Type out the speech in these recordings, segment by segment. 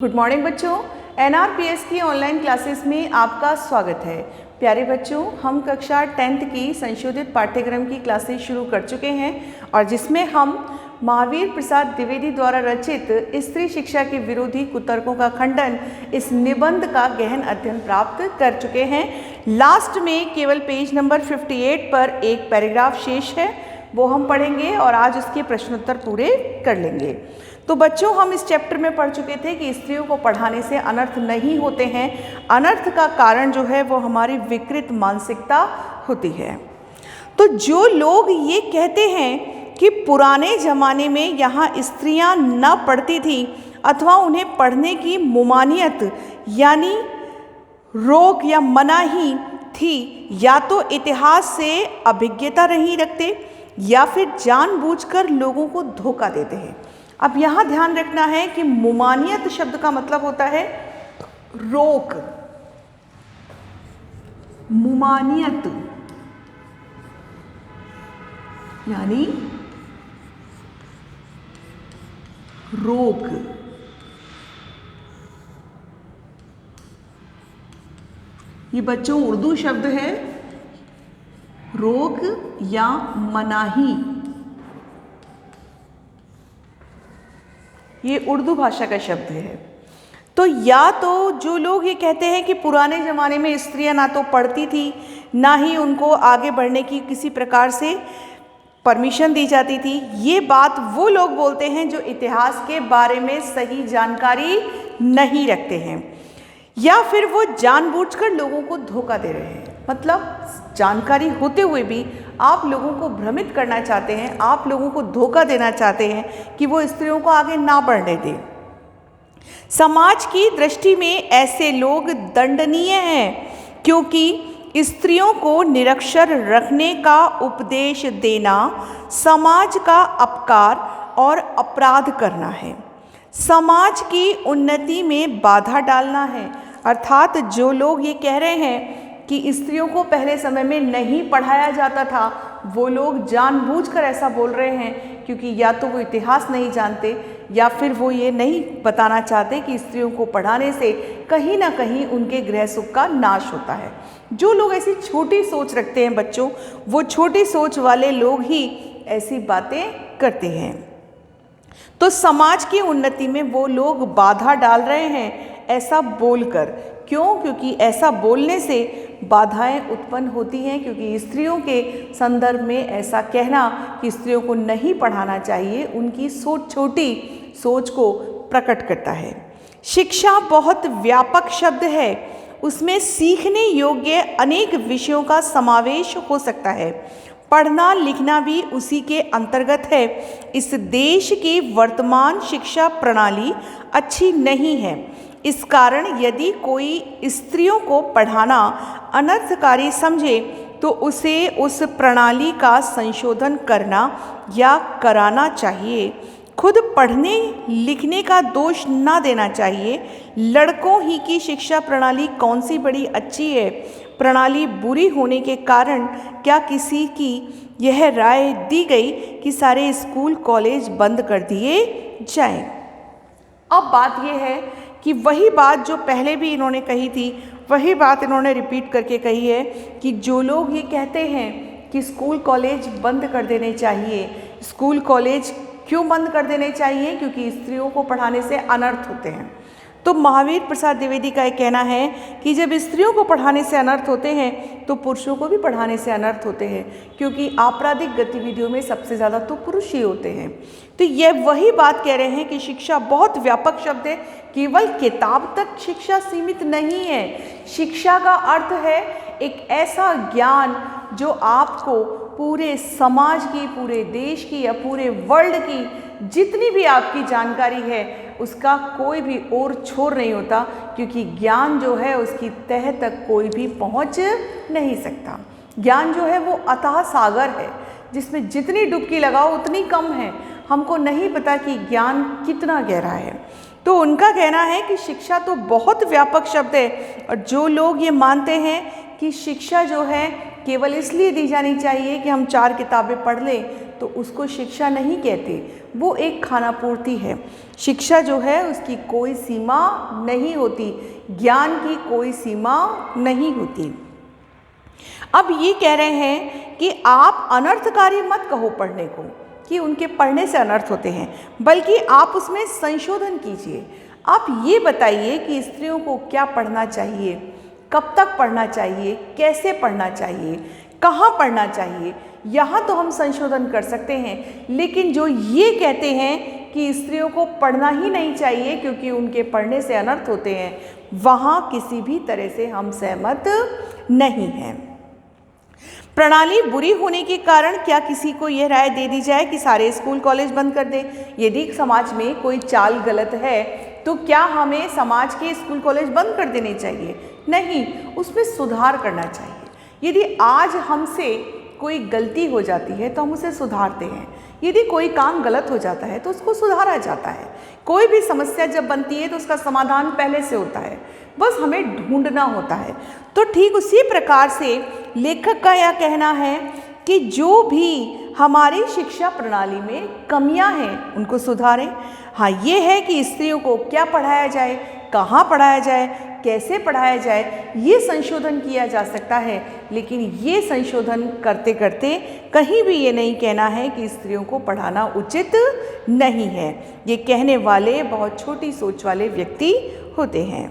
Good morning बच्चों, एनआरपीएस की online classes में आपका स्वागत है। प्यारे बच्चों, हम कक्षा 10th की संशोधित पाठ्यक्रम की क्लासेस शुरू कर चुके हैं और जिसमें हम महावीर प्रसाद द्विवेदी द्वारा रचित स्त्री शिक्षा के विरोधी कुतर्कों का खंडन इस निबंध का गहन अध्ययन प्राप्त कर चुके हैं। लास्ट में केवल पेज नंबर 58 पर एक पैराग्राफ शेष है, वो हम पढ़ेंगे और आज उसके प्रश्नोत्तर पूरे कर लेंगे। तो बच्चों, हम इस चैप्टर में पढ़ चुके थे कि स्त्रियों को पढ़ाने से अनर्थ नहीं होते हैं। अनर्थ का कारण जो है वो हमारी विकृत मानसिकता होती है। तो जो लोग ये कहते हैं कि पुराने ज़माने में यहाँ स्त्रियाँ न पढ़ती थीं अथवा उन्हें पढ़ने की मुमानियत यानी रोक या मनाही थी, या तो इतिहास से अभिज्ञता नहीं रखते या फिर जानबूझकर लोगों को धोखा देते हैं। अब यहाँ ध्यान रखना है कि मुमानियत शब्द का मतलब होता है रोक। मुमानियत यानी रोक। ये बच्चों उर्दू शब्द है, रोक या मनाही। ये उर्दू भाषा का शब्द है। तो या तो जो लोग ये कहते हैं कि पुराने ज़माने में स्त्रियां ना तो पढ़ती थी, ना ही उनको आगे बढ़ने की किसी प्रकार से परमिशन दी जाती थी, ये बात वो लोग बोलते हैं जो इतिहास के बारे में सही जानकारी नहीं रखते हैं, या फिर वो जानबूझकर लोगों को धोखा दे रहे हैं। मतलब जानकारी होते हुए भी आप लोगों को भ्रमित करना चाहते हैं, आप लोगों को धोखा देना चाहते हैं कि वो स्त्रियों को आगे ना बढ़ने दें। समाज की दृष्टि में ऐसे लोग दंडनीय हैं, क्योंकि स्त्रियों को निरक्षर रखने का उपदेश देना समाज का अपकार और अपराध करना है, समाज की उन्नति में बाधा डालना है। अर्थात जो लोग ये कह रहे हैं कि स्त्रियों को पहले समय में नहीं पढ़ाया जाता था, वो लोग जानबूझकर ऐसा बोल रहे हैं क्योंकि या तो वो इतिहास नहीं जानते या फिर वो ये नहीं बताना चाहते कि स्त्रियों को पढ़ाने से कहीं ना कहीं उनके गृह सुख का नाश होता है। जो लोग ऐसी छोटी सोच रखते हैं बच्चों, वो छोटी सोच वाले लोग ही ऐसी बातें करते हैं। तो समाज की उन्नति में वो लोग बाधा डाल रहे हैं ऐसा बोलकर। क्यों? क्योंकि ऐसा बोलने से बाधाएं उत्पन्न होती हैं, क्योंकि स्त्रियों के संदर्भ में ऐसा कहना कि स्त्रियों को नहीं पढ़ाना चाहिए उनकी छोटी सोच को प्रकट करता है। शिक्षा बहुत व्यापक शब्द है, उसमें सीखने योग्य अनेक विषयों का समावेश हो सकता है। पढ़ना लिखना भी उसी के अंतर्गत है। इस देश की वर्तमान शिक्षा प्रणाली अच्छी नहीं है। इस कारण यदि कोई स्त्रियों को पढ़ाना अनर्थकारी समझे तो उसे उस प्रणाली का संशोधन करना या कराना चाहिए। खुद पढ़ने लिखने का दोष ना देना चाहिए। लड़कों ही की शिक्षा प्रणाली कौन सी बड़ी अच्छी है? प्रणाली बुरी होने के कारण क्या किसी की यह राय दी गई कि सारे स्कूल कॉलेज बंद कर दिए जाएं? अब बात यह है कि वही बात जो पहले भी इन्होंने कही थी, वही बात इन्होंने रिपीट करके कही है कि जो लोग ये कहते हैं कि स्कूल कॉलेज बंद कर देने चाहिए। स्कूल कॉलेज क्यों बंद कर देने चाहिए? क्योंकि स्त्रियों को पढ़ाने से अनर्थ होते हैं। तो महावीर प्रसाद द्विवेदी का ये कहना है कि जब स्त्रियों को पढ़ाने से अनर्थ होते हैं तो पुरुषों को भी पढ़ाने से अनर्थ होते हैं, क्योंकि आपराधिक गतिविधियों में सबसे ज़्यादा तो पुरुष ही होते हैं। तो यह वही बात कह रहे हैं कि शिक्षा बहुत व्यापक शब्द है, केवल किताब तक शिक्षा सीमित नहीं है। शिक्षा का अर्थ है एक ऐसा ज्ञान जो आपको पूरे समाज की, पूरे देश की या पूरे वर्ल्ड की जितनी भी आपकी जानकारी है उसका कोई भी और छोर नहीं होता, क्योंकि ज्ञान जो है उसकी तह तक कोई भी पहुंच नहीं सकता। ज्ञान जो है वो अथाह सागर है, जिसमें जितनी डुबकी लगाओ उतनी कम है। हमको नहीं पता कि ज्ञान कितना गहरा है। तो उनका कहना है कि शिक्षा तो बहुत व्यापक शब्द है, और जो लोग ये मानते हैं कि शिक्षा जो है केवल इसलिए दी जानी चाहिए कि हम 4 किताबें पढ़ लें, तो उसको शिक्षा नहीं कहते, वो एक खानापूर्ति है। शिक्षा जो है उसकी कोई सीमा नहीं होती, ज्ञान की कोई सीमा नहीं होती। अब ये कह रहे हैं कि आप अनर्थकारी मत कहो पढ़ने को कि उनके पढ़ने से अनर्थ होते हैं, बल्कि आप उसमें संशोधन कीजिए। आप ये बताइए कि स्त्रियों को क्या पढ़ना चाहिए, कब तक पढ़ना चाहिए, कैसे पढ़ना चाहिए, कहाँ पढ़ना चाहिए, यहाँ तो हम संशोधन कर सकते हैं। लेकिन जो ये कहते हैं कि स्त्रियों को पढ़ना ही नहीं चाहिए क्योंकि उनके पढ़ने से अनर्थ होते हैं, वहाँ किसी भी तरह से हम सहमत नहीं हैं। प्रणाली बुरी होने के कारण क्या किसी को यह राय दे दी जाए कि सारे स्कूल कॉलेज बंद कर दें? यदि समाज में कोई चाल गलत है तो क्या हमें समाज के स्कूल कॉलेज बंद कर देने चाहिए? नहीं, उसमें सुधार करना चाहिए। यदि आज हमसे कोई गलती हो जाती है तो हम उसे सुधारते हैं, यदि कोई काम गलत हो जाता है तो उसको सुधारा जाता है। कोई भी समस्या जब बनती है तो उसका समाधान पहले से होता है, बस हमें ढूंढना होता है। तो ठीक उसी प्रकार से लेखक का यह कहना है कि जो भी हमारी शिक्षा प्रणाली में कमियां हैं उनको सुधारें। हाँ, ये है कि स्त्रियों को क्या पढ़ाया जाए, कहाँ पढ़ाया जाए, कैसे पढ़ाया जाए, ये संशोधन किया जा सकता है। लेकिन ये संशोधन करते करते कहीं भी ये नहीं कहना है कि स्त्रियों को पढ़ाना उचित नहीं है। ये कहने वाले बहुत छोटी सोच वाले व्यक्ति होते हैं।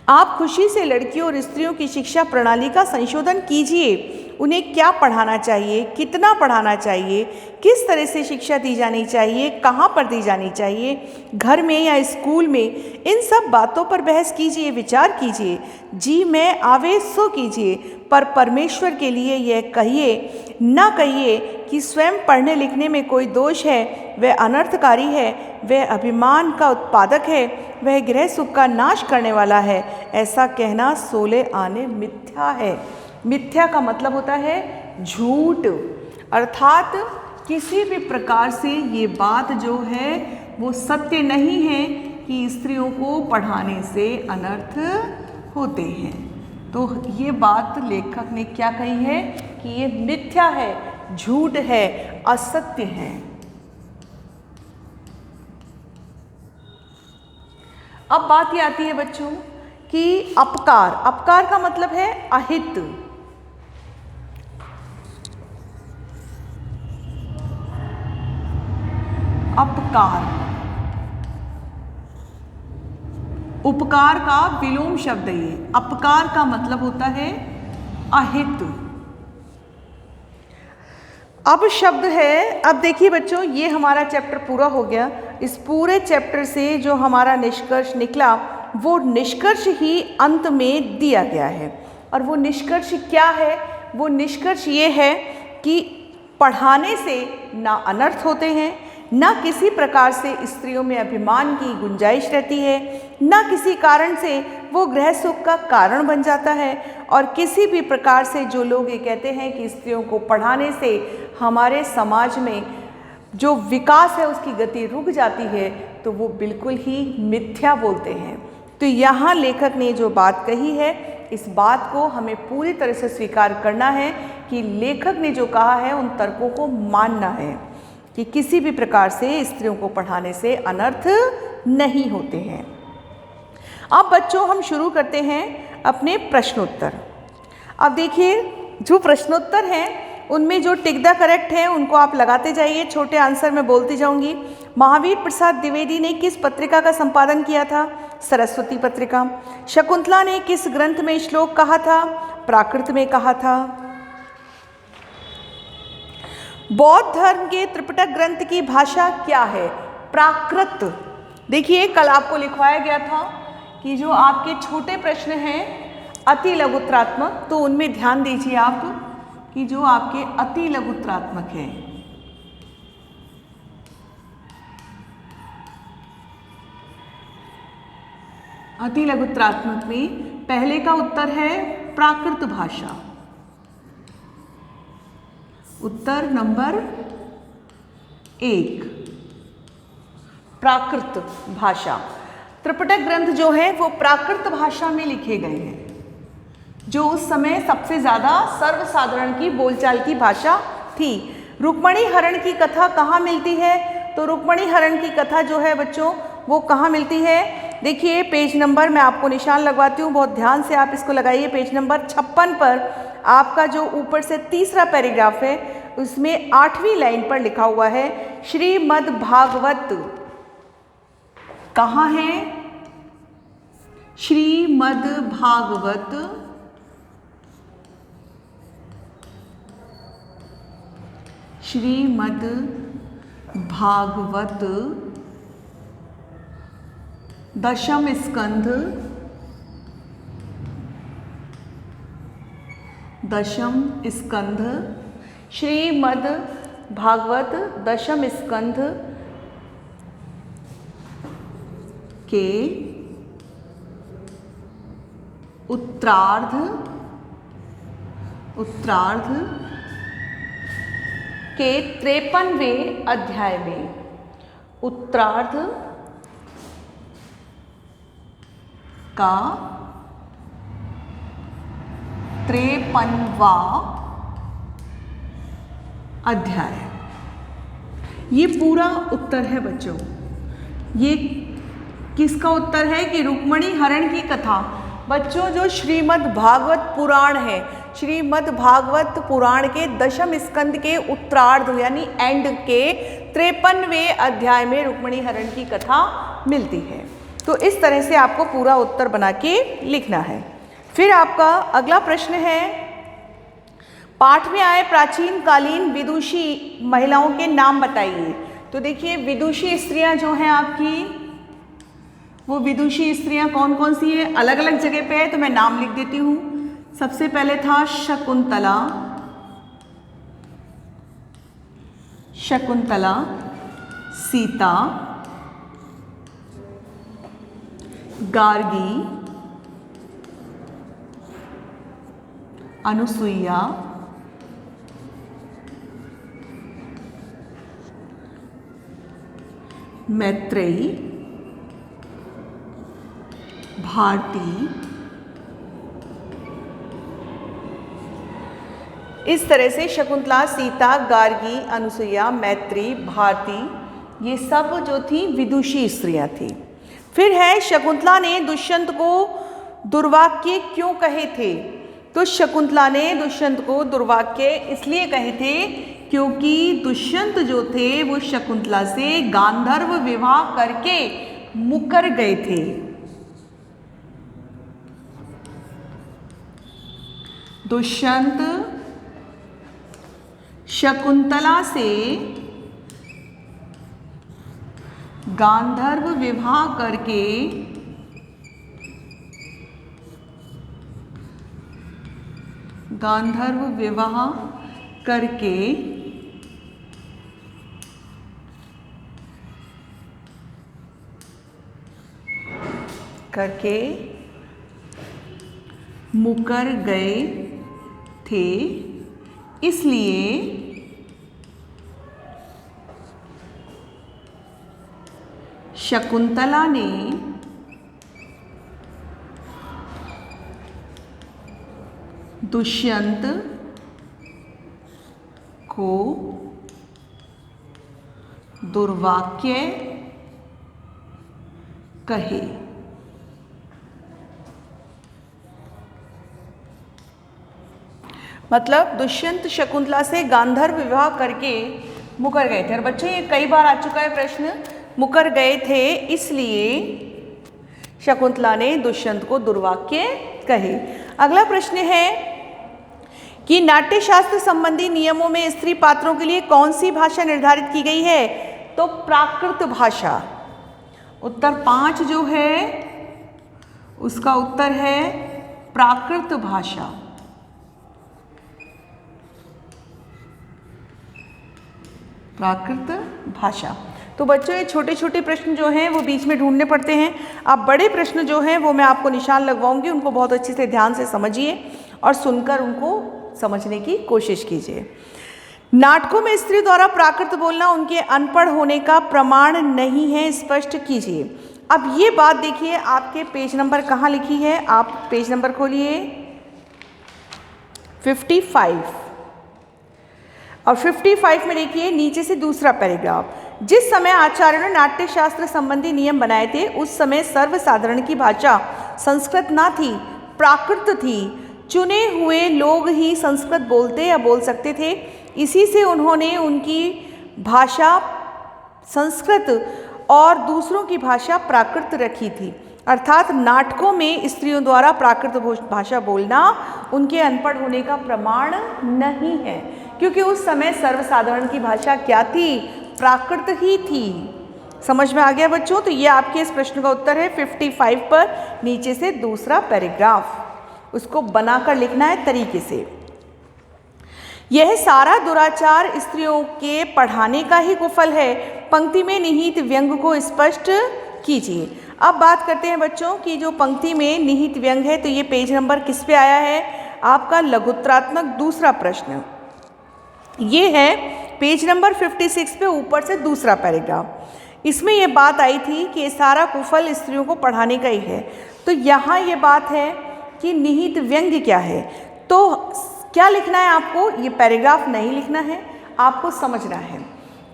आप खुशी से लड़कियों और स्त्रियों की शिक्षा प्रणाली का संशोधन कीजिए। उन्हें क्या पढ़ाना चाहिए, कितना पढ़ाना चाहिए, किस तरह से शिक्षा दी जानी चाहिए, कहाँ पर दी जानी चाहिए, घर में या स्कूल में, इन सब बातों पर बहस कीजिए, विचार कीजिए। जी में आवे सो कीजिए, पर परमेश्वर के लिए यह कहिए, ना कहिए कि स्वयं पढ़ने लिखने में कोई दोष है, वह अनर्थकारी है, वह अभिमान का उत्पादक है, वह गृह सुख का नाश करने वाला है। ऐसा कहना सोले आने मिथ्या है। मिथ्या का मतलब होता है झूठ, अर्थात किसी भी प्रकार से ये बात जो है वो सत्य नहीं है कि स्त्रियों को पढ़ाने से अनर्थ होते हैं। तो ये बात लेखक ने क्या कही है कि ये मिथ्या है, झूठ है, असत्य है। अब बात ये आती है बच्चों कि अपकार। अपकार का मतलब है अहित। अपकार उपकार का विलोम शब्द है। ये अपकार का मतलब होता है अहित। अब शब्द है, अब देखिए बच्चों, ये हमारा चैप्टर पूरा हो गया। इस पूरे चैप्टर से जो हमारा निष्कर्ष निकला वो निष्कर्ष ही अंत में दिया गया है। और वो निष्कर्ष क्या है? वो निष्कर्ष ये है कि पढ़ाने से ना अनर्थ होते हैं, ना किसी प्रकार से स्त्रियों में अभिमान की गुंजाइश रहती है, ना किसी कारण से वो गृह सुख का कारण बन जाता है। और किसी भी प्रकार से जो लोग ये कहते हैं कि स्त्रियों को पढ़ाने से हमारे समाज में जो विकास है उसकी गति रुक जाती है, तो वो बिल्कुल ही मिथ्या बोलते हैं। तो यहाँ लेखक ने जो बात कही है, इस बात को हमें पूरी तरह से स्वीकार करना है कि लेखक ने जो कहा है उन तर्कों को मानना है कि किसी भी प्रकार से स्त्रियों को पढ़ाने से अनर्थ नहीं होते हैं। अब बच्चों हम शुरू करते हैं अपने प्रश्नोत्तर। अब देखिए, जो प्रश्नोत्तर हैं उनमें जो टिक द करेक्ट है उनको आप लगाते जाइए, छोटे आंसर मैं बोलती जाऊंगी। महावीर प्रसाद द्विवेदी ने किस पत्रिका का संपादन किया था? सरस्वती पत्रिका। शकुंतला ने किस ग्रंथ में श्लोक कहा था? प्राकृत में कहा था। बौद्ध धर्म के त्रिपिटक ग्रंथ की भाषा क्या है? प्राकृत। देखिए, कल आपको लिखवाया गया था कि जो आपके छोटे प्रश्न हैं अति लघुत्रात्मक, तो उनमें ध्यान दीजिए आप कि जो आपके अति लघुत्रात्मक हैं, अति लघुत्रात्मक में पहले का उत्तर है प्राकृत भाषा। उत्तर नंबर 1, प्राकृत भाषा। त्रिपिटक ग्रंथ जो है वो प्राकृत भाषा में लिखे गए हैं, जो उस समय सबसे ज़्यादा सर्वसाधारण की बोलचाल की भाषा थी। रुक्मणी हरण की कथा कहाँ मिलती है? तो रुक्मणी हरण की कथा जो है बच्चों वो कहाँ मिलती है? देखिए पेज नंबर मैं आपको निशान लगवाती हूँ, बहुत ध्यान से आप इसको लगाइए। पेज नंबर 56 पर आपका जो ऊपर से तीसरा पैराग्राफ है उसमें 8वीं लाइन पर लिखा हुआ है श्रीमद् भागवत। कहाँ है? श्रीमद् भागवत श्रीमद् भागवत दशम स्कंध श्रीमद् भागवत दशम स्कंध के उत्तरार्ध के 53वें अध्याय में, उत्तरार्ध का 53वां अध्याय। ये पूरा उत्तर है बच्चों। ये किसका उत्तर है? कि रुक्मणी हरण की कथा। बच्चों जो श्रीमद् भागवत पुराण है, श्रीमद् भागवत पुराण के दशम स्कंद के उत्तरार्ध यानी एंड के 53वें अध्याय में रुक्मणी हरण की कथा मिलती है। तो इस तरह से आपको पूरा उत्तर बना के लिखना है। फिर आपका अगला प्रश्न है, पाठ में आए प्राचीन कालीन विदुषी महिलाओं के नाम बताइए। तो देखिए विदुषी स्त्रियां जो हैं आपकी, वो विदुषी स्त्रियां कौन कौन सी है? अलग अलग जगह पे है तो मैं नाम लिख देती हूँ। सबसे पहले था शकुंतला, सीता, गार्गी, अनुसुईया, मैत्रेयी, भारती। इस तरह से शकुंतला, सीता, गार्गी, अनुसुईया, मैत्री, भारती ये सब जो थी विदुषी स्त्रियां थी। फिर है शकुंतला ने दुष्यंत को दुर्वाक्य क्यों कहे थे? तो शकुंतला ने दुष्यंत को दुर्वाक्य इसलिए कहे थे क्योंकि दुष्यंत जो थे वो शकुंतला से गांधर्व विवाह करके मुकर गए थे। दुष्यंत शकुंतला से गांधर्व विवाह करके मुकर गए थे, इसलिए शकुंतला ने दुष्यंत को दुर्वाक्य कहे। मतलब दुष्यंत शकुंतला से गांधर्व विवाह करके मुकर गए थे। और बच्चों ये कई बार आ चुका है प्रश्न, मुकर गए थे इसलिए शकुंतला ने दुष्यंत को दुर्वाक्य कहे। अगला प्रश्न है कि नाट्यशास्त्र संबंधी नियमों में स्त्री पात्रों के लिए कौन सी भाषा निर्धारित की गई है? तो प्राकृत भाषा। उत्तर 5 जो है उसका उत्तर है प्राकृत भाषा। प्राकृत भाषा। तो बच्चों ये छोटे छोटे प्रश्न जो हैं वो बीच में ढूंढने पड़ते हैं। आप बड़े प्रश्न जो हैं वो मैं आपको निशान लगवाऊंगी, उनको बहुत अच्छे से ध्यान से समझिए और सुनकर उनको समझने की कोशिश कीजिए। नाटकों में स्त्री द्वारा प्राकृत बोलना उनके अनपढ़ होने का प्रमाण नहीं है, स्पष्ट कीजिए। अब ये बात देखिए आपके पेज नंबर कहाँ लिखी है, आप पेज नंबर खोलिए 55। और 55 में देखिए नीचे से दूसरा पैराग्राफ, जिस समय आचार्यों ने नाट्य शास्त्र संबंधी नियम बनाए थे उस समय सर्वसाधारण की भाषा संस्कृत ना थी, प्राकृत थी। चुने हुए लोग ही संस्कृत बोलते या बोल सकते थे। इसी से उन्होंने उनकी भाषा संस्कृत और दूसरों की भाषा प्राकृत रखी थी। अर्थात नाटकों में स्त्रियों द्वारा प्राकृत भाषा बोलना उनके अनपढ़ होने का प्रमाण नहीं है, क्योंकि उस समय सर्वसाधारण की भाषा क्या थी? प्राकृत ही थी। समझ में आ गया बच्चों? तो ये आपके इस प्रश्न का उत्तर है 55 पर नीचे से दूसरा पैराग्राफ, उसको बनाकर लिखना है तरीके से। यह सारा दुराचार स्त्रियों के पढ़ाने का ही कुफल है। पंक्ति में निहित व्यंग को स्पष्ट कीजिए। अब बात करते हैं बच्चों की जो पंक्ति में निहित व्यंग है, तो ये पेज नंबर किस पे आया है? आपका लघुत्रात्मक दूसरा प्रश्न ये है पेज नंबर 56 पे ऊपर से दूसरा पैराग्राफ। इसमें यह बात आई थी कि सारा कुफल स्त्रियों को पढ़ाने का ही है। तो यहाँ ये बात है कि निहित व्यंग क्या है, तो क्या लिखना है आपको? ये पैराग्राफ नहीं लिखना है, आपको समझना है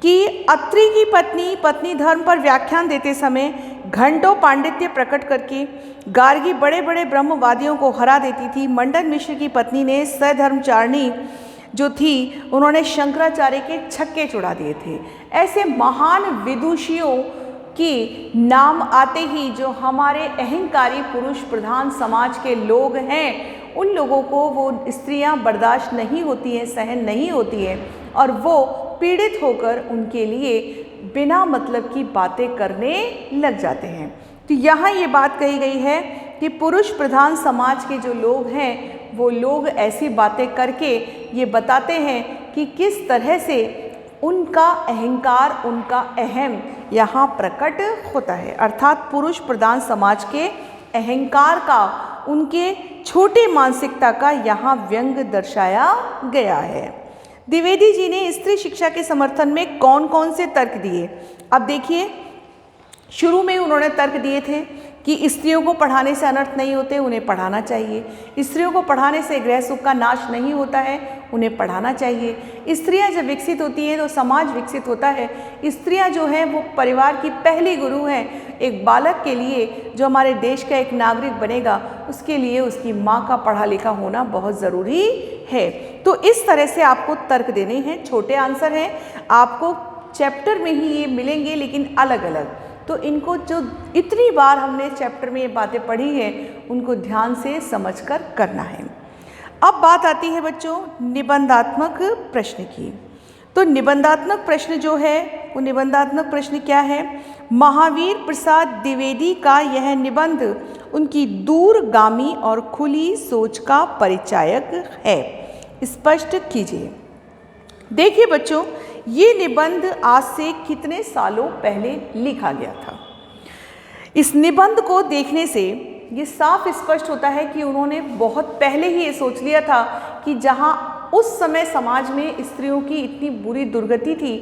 कि अत्रि की पत्नी पत्नी धर्म पर व्याख्यान देते समय घंटों पांडित्य प्रकट करके गार्गी बड़े बड़े ब्रह्मवादियों को हरा देती थी। मंडन मिश्र की पत्नी ने सधर्मचारिणी जो थी उन्होंने शंकराचार्य के छक्के छुड़ा दिए थे। ऐसे महान विदुषियों की नाम आते ही जो हमारे अहंकारी पुरुष प्रधान समाज के लोग हैं उन लोगों को वो स्त्रियां बर्दाश्त नहीं होती हैं, सहन नहीं होती हैं और वो पीड़ित होकर उनके लिए बिना मतलब की बातें करने लग जाते हैं। तो यहाँ ये बात कही गई है कि पुरुष प्रधान समाज के जो लोग हैं वो लोग ऐसी बातें करके ये बताते हैं कि किस तरह से उनका अहंकार, उनका अहम यहाँ प्रकट होता है। अर्थात पुरुष प्रधान समाज के अहंकार का, उनके छोटे मानसिकता का यहाँ व्यंग दर्शाया गया है। द्विवेदी जी ने स्त्री शिक्षा के समर्थन में कौन कौन से तर्क दिए? अब देखिए, शुरू में उन्होंने तर्क दिए थे कि स्त्रियों को पढ़ाने से अनर्थ नहीं होते, उन्हें पढ़ाना चाहिए। स्त्रियों को पढ़ाने से गृह सुख का नाश नहीं होता है, उन्हें पढ़ाना चाहिए। स्त्रियां जब विकसित होती हैं तो समाज विकसित होता है। स्त्रियां जो हैं वो परिवार की पहली गुरु हैं। एक बालक के लिए जो हमारे देश का एक नागरिक बनेगा उसके लिए उसकी माँ का पढ़ा लिखा होना बहुत ज़रूरी है। तो इस तरह से आपको तर्क देने हैं। छोटे आंसर हैं, आपको चैप्टर में ही ये मिलेंगे लेकिन अलग अलग। तो इनको जो इतनी बार हमने चैप्टर में ये बातें पढ़ी हैं उनको ध्यान से समझकर करना है। अब बात आती है बच्चों निबंधात्मक प्रश्न की। तो निबंधात्मक प्रश्न जो है वो निबंधात्मक प्रश्न क्या है? महावीर प्रसाद द्विवेदी का यह निबंध उनकी दूरगामी और खुली सोच का परिचायक है, स्पष्ट कीजिए। देखिए बच्चों, ये निबंध आज से कितने सालों पहले लिखा गया था। इस निबंध को देखने से ये साफ स्पष्ट होता है कि उन्होंने बहुत पहले ही ये सोच लिया था कि जहाँ उस समय समाज में स्त्रियों की इतनी बुरी दुर्गति थी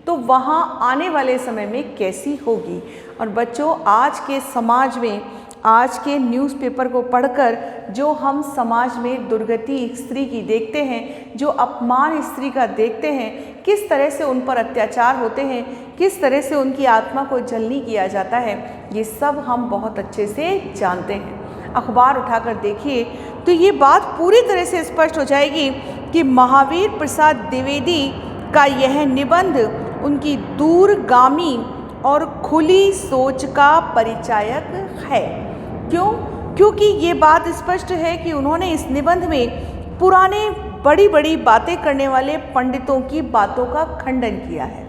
तो वहाँ आने वाले समय में कैसी होगी। और बच्चों, आज के समाज में, आज के न्यूज़पेपर को पढ़कर जो हम समाज में दुर्गति स्त्री की देखते हैं, जो अपमान स्त्री का देखते हैं, किस तरह से उन पर अत्याचार होते हैं, किस तरह से उनकी आत्मा को जलनी किया जाता है, ये सब हम बहुत अच्छे से जानते हैं। अखबार उठाकर देखिए तो ये बात पूरी तरह से स्पष्ट हो जाएगी कि महावीर प्रसाद द्विवेदी का यह निबंध उनकी दूरगामी और खुली सोच का परिचायक है। क्यों? क्योंकि ये बात स्पष्ट है कि उन्होंने इस निबंध में पुराने बड़ी बड़ी बातें करने वाले पंडितों की बातों का खंडन किया है।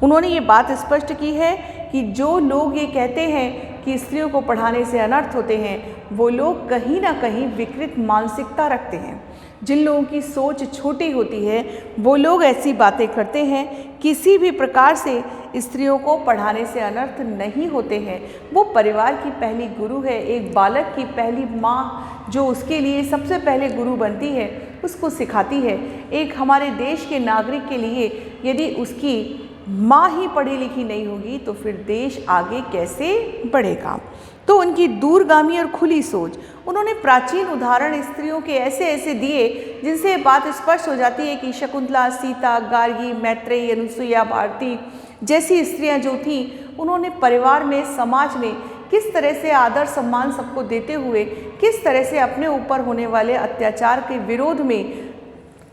उन्होंने ये बात स्पष्ट की है कि जो लोग ये कहते हैं कि स्त्रियों को पढ़ाने से अनर्थ होते हैं वो लोग कहीं ना कहीं विकृत मानसिकता रखते हैं। जिन लोगों की सोच छोटी होती है वो लोग ऐसी बातें करते हैं। किसी भी प्रकार से स्त्रियों को पढ़ाने से अनर्थ नहीं होते हैं। वो परिवार की पहली गुरु है। एक बालक की पहली माँ जो उसके लिए सबसे पहले गुरु बनती है उसको सिखाती है। एक हमारे देश के नागरिक के लिए यदि उसकी माँ ही पढ़ी लिखी नहीं होगी तो फिर देश आगे कैसे बढ़ेगा। तो उनकी दूरगामी और खुली सोच, उन्होंने प्राचीन उदाहरण स्त्रियों के ऐसे ऐसे दिए जिनसे ये बात स्पष्ट हो जाती है कि शकुंतला, सीता, गार्गी, मैत्रेयी, अनुसुईया, भारती जैसी स्त्रियां जो थीं, उन्होंने परिवार में, समाज में किस तरह से आदर सम्मान सबको देते हुए किस तरह से अपने ऊपर होने वाले अत्याचार के विरोध में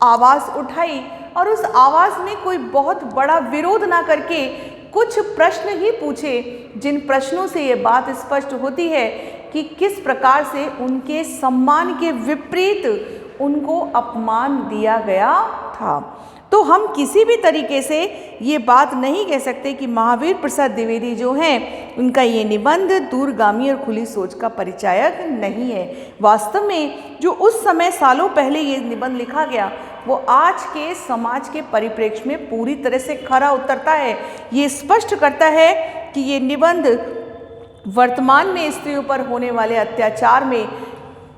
आवाज़ उठाई, और उस आवाज़ में कोई बहुत बड़ा विरोध ना करके कुछ प्रश्न ही पूछे, जिन प्रश्नों से ये बात स्पष्ट होती है कि किस प्रकार से उनके सम्मान के विपरीत उनको अपमान दिया गया था। तो हम किसी भी तरीके से ये बात नहीं कह सकते कि महावीर प्रसाद द्विवेदी जो हैं, उनका ये निबंध दूरगामी और खुली सोच का परिचायक नहीं है। वास्तव में जो उस समय सालों पहले ये निबंध लिखा गया, वो आज के समाज के परिप्रेक्ष्य में पूरी तरह से खरा उतरता है। ये स्पष्ट करता है कि ये निबंध वर्तमान में स्त्रियों पर होने वाले अत्याचार में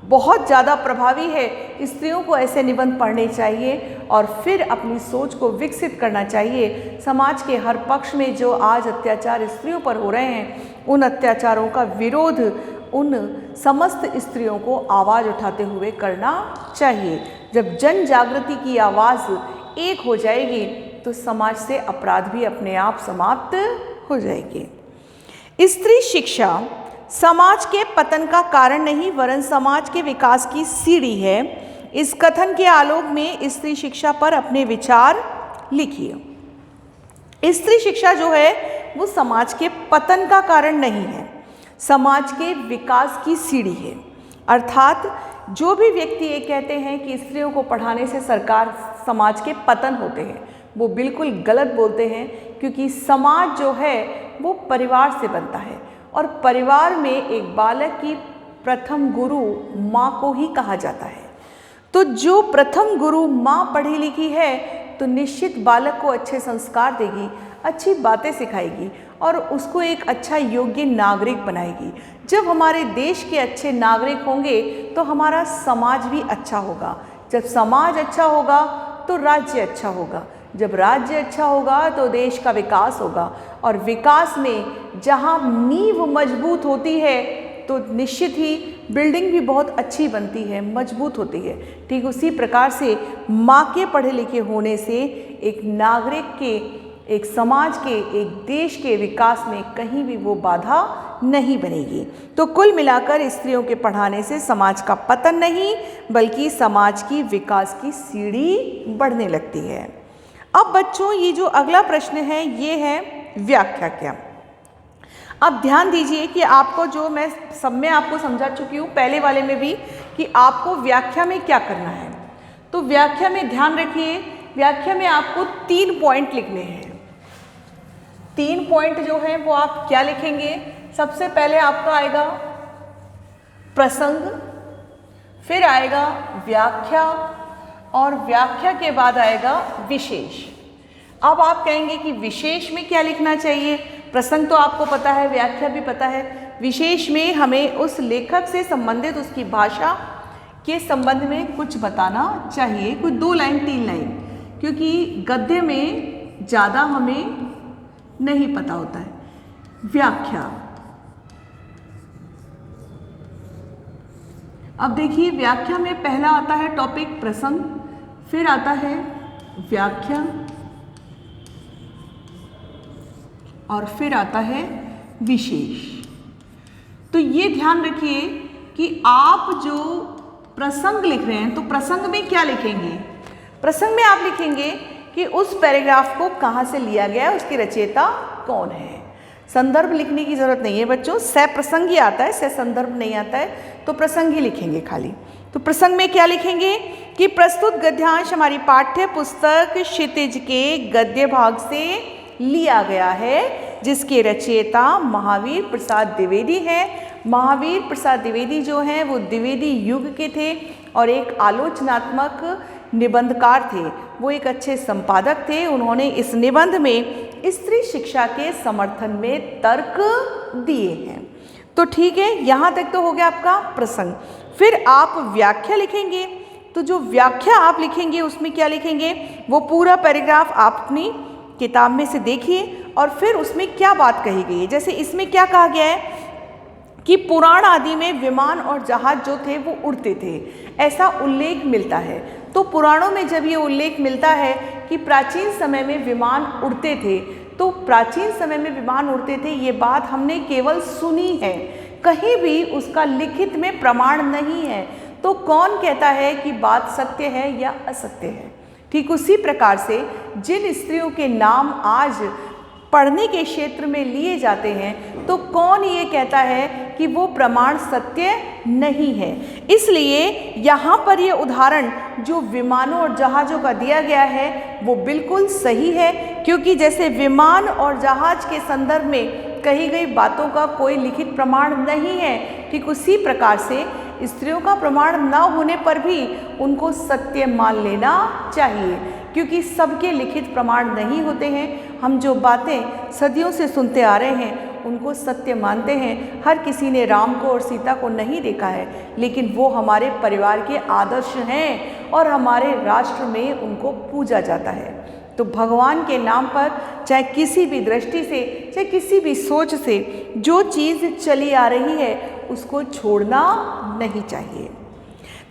बहुत ज़्यादा प्रभावी है। स्त्रियों को ऐसे निबंध पढ़ने चाहिए और फिर अपनी सोच को विकसित करना चाहिए। समाज के हर पक्ष में जो आज अत्याचार स्त्रियों पर हो रहे हैं, उन अत्याचारों का विरोध उन समस्त स्त्रियों को आवाज़ उठाते हुए करना चाहिए। जब जन जागृति की आवाज़ एक हो जाएगी तो समाज से अपराध भी अपने आप समाप्त हो जाएगी। स्त्री शिक्षा समाज के पतन का कारण नहीं वरन समाज के विकास की सीढ़ी है। इस कथन के आलोक में स्त्री शिक्षा पर अपने विचार लिखिए। स्त्री शिक्षा जो है वो समाज के पतन का कारण नहीं है, समाज के विकास की सीढ़ी है। अर्थात जो भी व्यक्ति ये कहते हैं कि स्त्रियों को पढ़ाने से सरकार समाज के पतन होते हैं, वो बिल्कुल गलत बोलते हैं, क्योंकि समाज जो है वो परिवार से बनता है और परिवार में एक बालक की प्रथम गुरु माँ को ही कहा जाता है। तो जो प्रथम गुरु माँ पढ़ी लिखी है तो निश्चित बालक को अच्छे संस्कार देगी, अच्छी बातें सिखाएगी और उसको एक अच्छा योग्य नागरिक बनाएगी। जब हमारे देश के अच्छे नागरिक होंगे तो हमारा समाज भी अच्छा होगा। जब समाज अच्छा होगा तो राज्य अच्छा होगा। जब राज्य अच्छा होगा तो देश का विकास होगा और विकास में जहाँ नींव मजबूत होती है तो निश्चित ही बिल्डिंग भी बहुत अच्छी बनती है, मजबूत होती है। ठीक उसी प्रकार से माँ के पढ़े लिखे होने से एक नागरिक के, एक समाज के, एक देश के विकास में कहीं भी वो बाधा नहीं बनेगी। तो कुल मिलाकर स्त्रियों के पढ़ाने से समाज का पतन नहीं बल्कि समाज की विकास की सीढ़ी बढ़ने लगती है। अब बच्चों ये जो अगला प्रश्न है ये है व्याख्या क्या। अब ध्यान दीजिए कि आपको जो मैं सब में आपको समझा चुकी हूँ पहले वाले में भी कि आपको व्याख्या में क्या करना है। तो व्याख्या में ध्यान रखिए, व्याख्या में आपको 3 पॉइंट लिखने हैं। 3 पॉइंट जो है वो आप क्या लिखेंगे? सबसे पहले आपका आएगा प्रसंग, फिर आएगा व्याख्या और व्याख्या के बाद आएगा विशेष। अब आप कहेंगे कि विशेष में क्या लिखना चाहिए? प्रसंग तो आपको पता है, व्याख्या भी पता है, विशेष में हमें उस लेखक से संबंधित उसकी भाषा के संबंध में कुछ बताना चाहिए, कुछ 2 लाइन 3 लाइन, क्योंकि गद्य में ज़्यादा हमें नहीं पता होता है। व्याख्या, अब देखिए व्याख्या में पहला आता है टॉपिक प्रसंग, फिर आता है व्याख्या और फिर आता है विशेष। तो ये ध्यान रखिए कि आप जो प्रसंग लिख रहे हैं तो प्रसंग में क्या लिखेंगे? प्रसंग में आप लिखेंगे कि उस पैराग्राफ को कहाँ से लिया गया है, उसकी रचयिता कौन है। संदर्भ लिखने की जरूरत नहीं है बच्चों, प्रसंग ही आता है, संदर्भ नहीं आता है, तो प्रसंग ही लिखेंगे खाली। तो प्रसंग में क्या लिखेंगे कि प्रस्तुत गद्यांश हमारी पाठ्य पुस्तक क्षितिज के गद्य भाग से लिया गया है जिसके रचयिता महावीर प्रसाद द्विवेदी हैं। महावीर प्रसाद द्विवेदी जो हैं वो द्विवेदी युग के थे और एक आलोचनात्मक निबंधकार थे, वो एक अच्छे संपादक थे। उन्होंने इस निबंध में स्त्री शिक्षा के समर्थन में तर्क दिए हैं। तो ठीक है, यहाँ तक तो हो गया आपका प्रसंग। फिर आप व्याख्या लिखेंगे, तो जो व्याख्या आप लिखेंगे उसमें क्या लिखेंगे, वो पूरा पैराग्राफ आप अपनी किताब में से देखिए और फिर उसमें क्या बात कही गई है। जैसे इसमें क्या कहा गया है कि पुराण आदि में विमान और जहाज जो थे वो उड़ते थे, ऐसा उल्लेख मिलता है। तो पुराणों में जब ये उल्लेख मिलता है कि प्राचीन समय में विमान उड़ते थे, तो प्राचीन समय में विमान उड़ते थे ये बात हमने केवल सुनी है, कहीं भी उसका लिखित में प्रमाण नहीं है। तो कौन कहता है कि बात सत्य है या असत्य है? ठीक उसी प्रकार से जिन स्त्रियों के नाम आज पढ़ने के क्षेत्र में लिए जाते हैं, तो कौन ये कहता है कि वो प्रमाण सत्य नहीं है? इसलिए यहाँ पर ये उदाहरण जो विमानों और जहाज़ों का दिया गया है वो बिल्कुल सही है, क्योंकि जैसे विमान और जहाज़ के संदर्भ में कही गई बातों का कोई लिखित प्रमाण नहीं है, ठीक उसी प्रकार से स्त्रियों का प्रमाण न होने पर भी उनको सत्य मान लेना चाहिए, क्योंकि सबके लिखित प्रमाण नहीं होते हैं। हम जो बातें सदियों से सुनते आ रहे हैं उनको सत्य मानते हैं। हर किसी ने राम को और सीता को नहीं देखा है, लेकिन वो हमारे परिवार के आदर्श हैं और हमारे राष्ट्र में उनको पूजा जाता है। तो भगवान के नाम पर चाहे किसी भी दृष्टि से, चाहे किसी भी सोच से जो चीज़ चली आ रही है उसको छोड़ना नहीं चाहिए।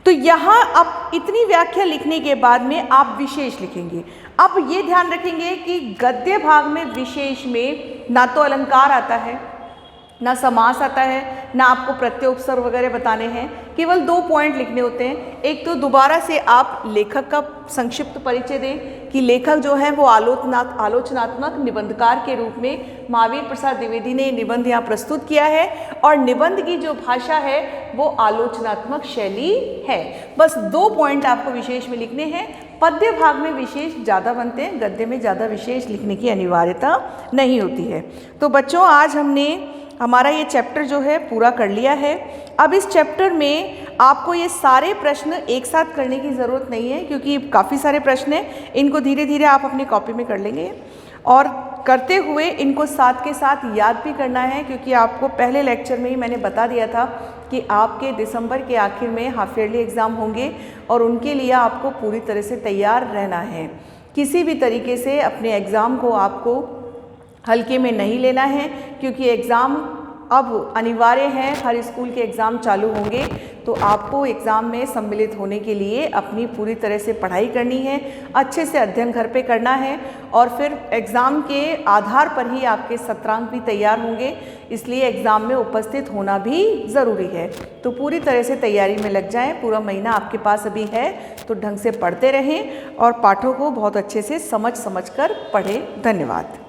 तो यहाँ अब इतनी व्याख्या लिखने के बाद में आप विशेष लिखेंगे। अब ये ध्यान रखेंगे कि गद्य भाग में विशेष में ना तो अलंकार आता है, ना समास आता है, ना आपको प्रत्यय उपसर्ग वगैरह बताने हैं, केवल 2 पॉइंट लिखने होते हैं। एक तो दोबारा से आप लेखक का संक्षिप्त परिचय दें कि लेखक जो है वो आलोचनात्मक निबंधकार के रूप में महावीर प्रसाद द्विवेदी ने निबंध यहाँ प्रस्तुत किया है, और निबंध की जो भाषा है वो आलोचनात्मक शैली है। बस 2 पॉइंट आपको विशेष में लिखने हैं। पद्य भाग में विशेष ज़्यादा बनते हैं, गद्य में ज़्यादा विशेष लिखने की अनिवार्यता नहीं होती है। तो बच्चों, आज हमने हमारा ये चैप्टर जो है पूरा कर लिया है। अब इस चैप्टर में आपको ये सारे प्रश्न एक साथ करने की ज़रूरत नहीं है, क्योंकि काफ़ी सारे प्रश्न हैं। इनको धीरे धीरे आप अपनी कॉपी में कर लेंगे, और करते हुए इनको साथ के साथ याद भी करना है, क्योंकि आपको पहले लेक्चर में ही मैंने बता दिया था कि आपके दिसंबर के आखिर में हाफ ईयरली एग्ज़ाम होंगे, और उनके लिए आपको पूरी तरह से तैयार रहना है। किसी भी तरीके से अपने एग्ज़ाम को आपको हल्के में नहीं लेना है, क्योंकि एग्ज़ाम अब अनिवार्य है। हर स्कूल के एग्ज़ाम चालू होंगे, तो आपको एग्ज़ाम में सम्मिलित होने के लिए अपनी पूरी तरह से पढ़ाई करनी है, अच्छे से अध्ययन घर पे करना है, और फिर एग्ज़ाम के आधार पर ही आपके सत्रांक भी तैयार होंगे। इसलिए एग्ज़ाम में उपस्थित होना भी ज़रूरी है। तो पूरी तरह से तैयारी में लग जाएं। पूरा महीना आपके पास अभी है, तो ढंग से पढ़ते रहें और पाठों को बहुत अच्छे से समझ कर पढ़ें। धन्यवाद।